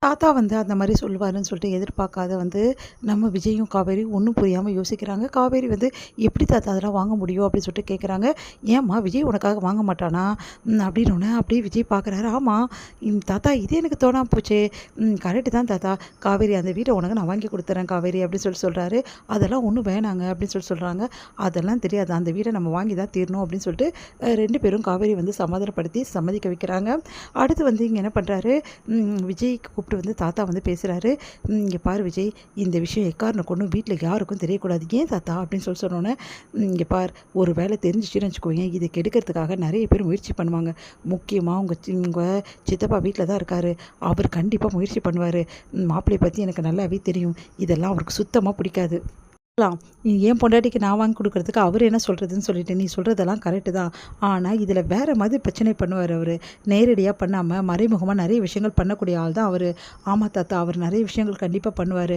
தாத்தா வந்து அந்த மாரி சொல்லுவாருன்னு சொல்லிட்டு எதிர்பார்க்காத வந்து நம்ம விஜயும் காவேரியும் ஒன்றும் புரியாமல் யோசிக்கிறாங்க. காவேரி வந்து எப்படி தாத்தா அதெல்லாம் வாங்க முடியும் அப்படின்னு சொல்லிட்டு கேட்குறாங்க. ஏம்மா விஜய் உனக்காக வாங்க மாட்டானா? அப்படின்னோடனே அப்படியே விஜய் பார்க்குறாரு. ஆமாம் தாத்தா இது எனக்கு தோணாம போச்சே. கரெக்டு தான் தாத்தா. காவேரி அந்த வீட்டை உனக்கு நான் வாங்கி கொடுத்துறேன் காவேரி அப்படின்னு சொல்லிட்டு சொல்கிறாரு. அதெல்லாம் ஒன்றும் வேணாங்க அப்படின்னு சொல்லி சொல்கிறாங்க. அதெல்லாம் தெரியாது, அந்த வீடை நம்ம வாங்கி தான் தீரணும் அப்படின்னு சொல்லிட்டு 2 பேரும் காவேரி வந்து சமாதானப்படுத்தி சம்மதிக்க வைக்கிறாங்க. அடுத்து வந்து இங்கே என்ன பண்ணுறாரு, விஜய் கூப்பிட்டு வந்து தாத்தா வந்து பேசுகிறாரு. இங்கே பாரு விஜய், இந்த விஷயம் எக்காரணம் கொண்டும் வீட்டில் யாருக்கும் தெரியக்கூடாது. ஏன் தாத்தா அப்படின்னு சொல்லி சொன்னோன்னே, இங்கே பார் ஒரு வேலை தெரிஞ்சிச்சுன்னு வச்சுக்கோங்க, இதை கெடுக்கிறதுக்காக நிறைய பேர் முயற்சி பண்ணுவாங்க. முக்கியமாக உங்கள் சித்தப்பா வீட்டில் தான் இருக்கார். அவர் கண்டிப்பாக முயற்சி பண்ணுவார். மாப்பிள்ளையை பற்றி எனக்கு நல்லாவே தெரியும். இதெல்லாம் அவருக்கு சுத்தமாக பிடிக்காது. என் பொண்டாட்டிக்கு நான் வாங்கி கொடுக்குறதுக்கு அவர் என்ன சொல்கிறதுன்னு சொல்லிட்டு நீ சொல்கிறதெல்லாம் கரெக்டு தான். ஆனால் இதில் வேறு மாதிரி பிரச்சனை பண்ணுவார் அவர். நேரடியாக பண்ணாமல் மறைமுகமாக நிறைய விஷயங்கள் பண்ணக்கூடிய ஆள் தான் அவர். ஆமாம் தாத்தா, அவர் நிறைய விஷயங்கள் கண்டிப்பாக பண்ணுவார்.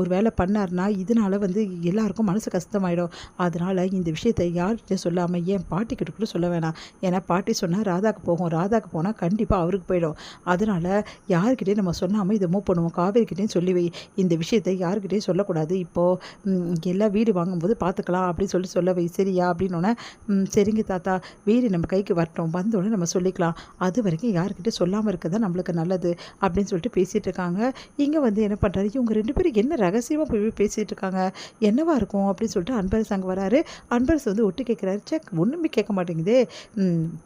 ஒரு வேலை பண்ணார்னா இதனால் வந்து எல்லாருக்கும் மனசு கஷ்டமாயிடும். அதனால் இந்த விஷயத்தை யார்கிட்ட சொல்லாமல் என் பாட்டிக்கிட்ட கூட சொல்ல வேணாம். ஏன்னா பாட்டி சொன்னால் ராதாக்கு போகும், ராதாக்கு போனால் கண்டிப்பாக அவருக்கு போயிடும். அதனால் யார்கிட்டையும் நம்ம சொல்லாமல் இதை மூவ் பண்ணுவோம். காவேரிக்கிட்டேயும் சொல்லி வை, இந்த விஷயத்தை யார்கிட்டையும் சொல்லக்கூடாது. இப்போது எல்லாம் வீடு வாங்கும்போது பார்த்துக்கலாம் அப்படின்னு சொல்ல வை, சரியா அப்படின்னோடனே, சரிங்க தாத்தா, வீடு நம்ம கைக்கு வரட்டும், வந்தோடனே நம்ம சொல்லிக்கலாம். அது வரைக்கும் யார்கிட்ட சொல்லாமல் இருக்கிறதா நம்மளுக்கு நல்லது அப்படின்னு சொல்லிட்டு பேசிகிட்டு இருக்காங்க. இங்கே வந்து என்ன பண்ணுறாரு, இவங்க 2 பேரும் என்ன ரகசியமாக போய் பேசிகிட்டு இருக்காங்க, என்னவா இருக்கும் அப்படின்னு சொல்லிட்டு அன்பரசு அங்கே வராரு. அன்பரசு வந்து ஒட்டு கேட்குறாரு. செக் ஒன்றுமே கேட்க மாட்டேங்குதே,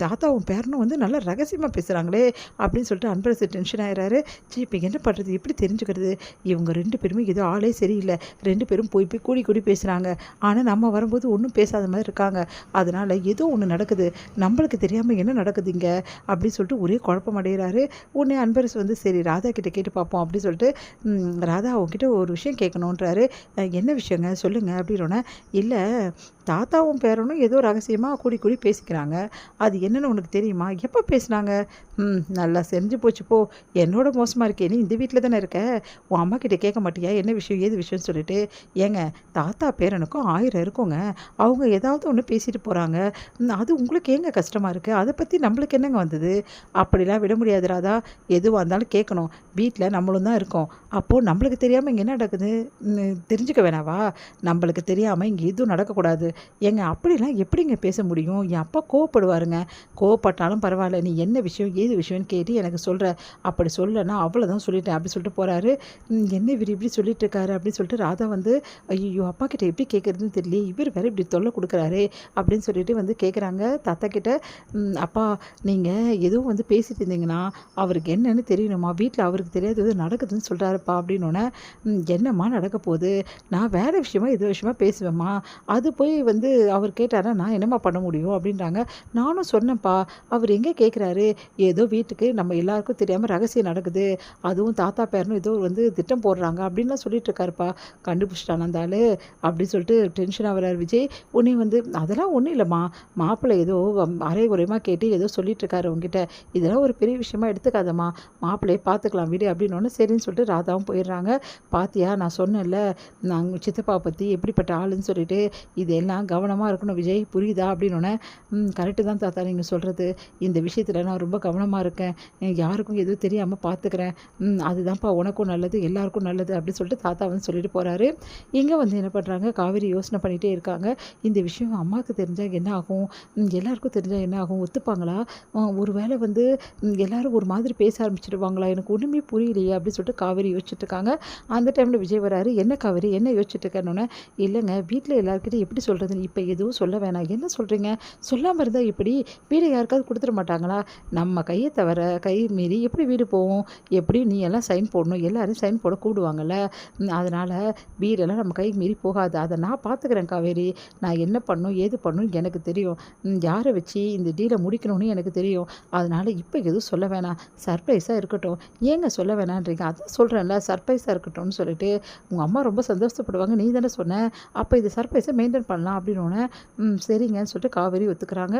தாத்தாவும் பேரனும் வந்து நல்லா ரகசியமாக பேசுகிறாங்களே அப்படின்னு சொல்லிட்டு அன்பரசு டென்ஷன் ஆகிறாரு. சரி இப்போ என்ன பண்ணுறது, எப்படி தெரிஞ்சுக்கிறது, இவங்க 2 பேருமே ஏதோ ஆளே சரியில்லை, 2 பேரும் போய் கூடி பேசுகிறாங்க. ஆனால் நம்ம வரும்போது ஒன்றும் பேசாத மாதிரி இருக்காங்க. அதனால் ஏதோ ஒன்று நடக்குது, நம்மளுக்கு தெரியாமல் என்ன நடக்குதுங்க அப்படின்னு சொல்லிட்டு ஒரே குழப்பம் அடைகிறாரு. உடனே அன்பரசு வந்து சரி ராதா கிட்ட கேட்டு பார்ப்போம் அப்படின்னு சொல்லிட்டு, ராதா அவங்ககிட்ட ஒரு விஷயம் கேட்கணுன்றாரு. என்ன விஷயங்க சொல்லுங்கள் அப்படின்னோடனே, இல்லை தாத்தாவும் பேரனும் ஏதோ ரகசியமாக கூடி பேசிக்கிறாங்க, அது என்னென்னு உனக்கு தெரியுமா, எப்போ பேசுனாங்க? நல்லா செஞ்சு போச்சு போ, என்னோட மோசமாக இருக்கே, நீ இந்த வீட்டில் தானே இருக்க, உன் அம்மா கிட்டே கேட்க மாட்டியா என்ன விஷயம் ஏது விஷயம்னு சொல்லிட்டு? ஏங்க தாத்தா பேரனுக்கும் 1000 இருக்குங்க, அவங்க ஏதாவது ஒன்று பேசிட்டு போகிறாங்க, அது உங்களுக்கு ஏங்க கஷ்டமாக இருக்குது, அதை பற்றி நம்மளுக்கு என்னங்க வந்தது? அப்படிலாம் விட முடியாது ராதா, எதுவாக இருந்தாலும் கேட்கணும், வீட்டில் நம்மளும் தான் இருக்கோம், அப்போது நம்மளுக்கு தெரியாமல் இங்கே என்ன நடக்குது தெரிஞ்சுக்க வேணாவா? நம்மளுக்கு தெரியாமல் இங்கே எதுவும் நடக்கக்கூடாது. ஏங்க அப்படிலாம் எப்படிங்க பேச முடியும்? என் அப்பா கோவப்படுவாருங்க. கோவப்பட்டாலும் பரவாயில்ல, நீ என்ன விஷயம் ஏது விஷயம்னு கேட்டு எனக்கு சொல்கிற, அப்படி சொல்லலைன்னா அவ்வளோதான் சொல்லிட்டேன் அப்படி சொல்லிட்டு போகிறாரு. என்ன இவர் இப்படி சொல்லிட்டு இருக்காரு அப்படின்னு சொல்லிட்டு ராதா வந்து, ஐயோ அப்பா கிட்ட எப்படி கேட்குறதுன்னு தெரியல, இவர் வேறு இப்படி தொல்லை கொடுக்குறாரு அப்படின்னு சொல்லிட்டு வந்து கேட்குறாங்க தாத்தா கிட்ட. அப்பா நீங்கள் எதுவும் வந்து பேசிட்டு இருந்தீங்கன்னா அவருக்கு என்னன்னு தெரியணுமா, வீட்டில் அவருக்கு தெரியாது எதுவும் நடக்குதுன்னு சொல்கிறாருப்பா அப்படின்னோடனே, என்னம்மா நடக்க போகுது, நான் வேறு விஷயமா எது விஷயமா பேசுவேம்மா, அது போய் வந்து அவர் கேட்டாரா நான் என்னம்மா பண்ண முடியும் அப்படின்றாங்க. நானும் சொன்னேன்ப்பா, அவர் எங்கே கேட்குறாரு, ஏதோ வீட்டுக்கு நம்ம எல்லாருக்கும் தெரியாமல் ரகசியம் நடக்குது, அதுவும் தாத்தா பேரனும் ஏதோ வந்து திட்டம் போடுறாங்க அப்படின்லாம் சொல்லிட்டு இருக்காருப்பா, கண்டுபிடிச்சிட்டான் அந்த ஆள் அப்படின்னு சொல்லிட்டு டென்ஷனாக வர்றார் விஜய். உடனே வந்து அதெல்லாம் ஒன்றும் இல்லைம்மா, மாப்பிள்ளை ஏதோ அரை குறையமாக கேட்டு ஏதோ சொல்லிட்டு இருக்காரு உங்ககிட்ட, இதெல்லாம் ஒரு பெரிய விஷயமா எடுத்துக்காதம்மா, மாப்பிள்ளையை பார்த்துக்கலாம் வீடு அப்படின்னு சரின்னு சொல்லிட்டு ராதாவும் போயிடுறாங்க. பாத்தியா நான் சொன்னேன்ல நாங்கள் சித்தப்பாவை பற்றி எப்படிப்பட்ட ஆளுன்னு சொல்லிட்டு, இதெல்லாம் கவனமாக இருக்கணும் விஜய், புரியுதா அப்படின்னோடனே, கரெக்டு தான் தாத்தா நீங்கள் சொல்கிறது, இந்த விஷயத்தில் நான் ரொம்ப கவனமாக இருக்கேன், யாருக்கும் எதுவும் தெரியாமல் பார்த்துக்கிறேன், அதுதான்ப்பா உனக்கும் நல்லது எல்லாருக்கும் நல்லது அப்படின்னு சொல்லிட்டு தாத்தா வந்து சொல்லிட்டு போகிறாரு. இங்கே வந்து என்ன பண்ணுறாங்க, காவேரி யோசனை பண்ணிகிட்டே இருக்காங்க. இந்த விஷயம் அம்மாவுக்கு தெரிஞ்சால் என்ன ஆகும், எல்லாருக்கும் தெரிஞ்சால் என்ன ஆகும், ஒத்துப்பாங்களா, ஒரு வேளை வந்து எல்லோரும் ஒரு மாதிரி பேச ஆரம்பிச்சிடுவாங்களா, எனக்கு ஒன்றுமே புரியலையே அப்படின்னு சொல்லிட்டு காவேரி யோசிச்சுட்டு இருக்காங்க. அந்த டைமில் விஜய் வராரு. என்ன காவேரி என்ன யோசிச்சுட்டு இருக்கேன்னு, இல்லைங்க வீட்டில் எல்லாருக்கிட்டையும் எப்படி சொல்கிறதுன்னு, இப்போ எதுவும் சொல்ல வேணாம், என்ன சொல்கிறீங்க, சொல்லாமல் இருந்தால் எப்படி, வீடு யாருக்காவது கொடுத்துட மாட்டாங்களா, நம்ம கையை தவிர கை மீறி எப்படி வீடு போவோம், எப்படியும் நீ எல்லாம் சைன் போடணும், எல்லோரும் சைன் போட கூடுவாங்கள்ல, அதனால் வீடெல்லாம் நம்ம கை மீறி போகாது, அதை நான் பார்த்துக்கிறேன் காவேரி, நான் என்ன பண்ணணும் ஏது பண்ணணும் எனக்கு தெரியும், யாரை வச்சு இந்த டீலை முடிக்கணும்னு எனக்கு தெரியும், அதனால் இப்போ எதுவும் சொல்ல வேணாம், சர்ப்ரைஸாக இருக்கட்டும், ஏங்க சொல்ல வேணான்றீங்க, அதான் சொல்கிறேன்ல சர்ப்ரைஸாக இருக்கட்டும்னு சொல்லிட்டு, உங்கள் அம்மா ரொம்ப சந்தோஷப்படுவாங்க நீ தானே சொன்ன, அப்போ இது சர்ப்ரைஸை மெயின்டைன் பண்ணலாம் அப்படின்னோடனே, சரிங்கன்னு சொல்லிட்டு காவேரி ஒத்துக்கிறாங்க.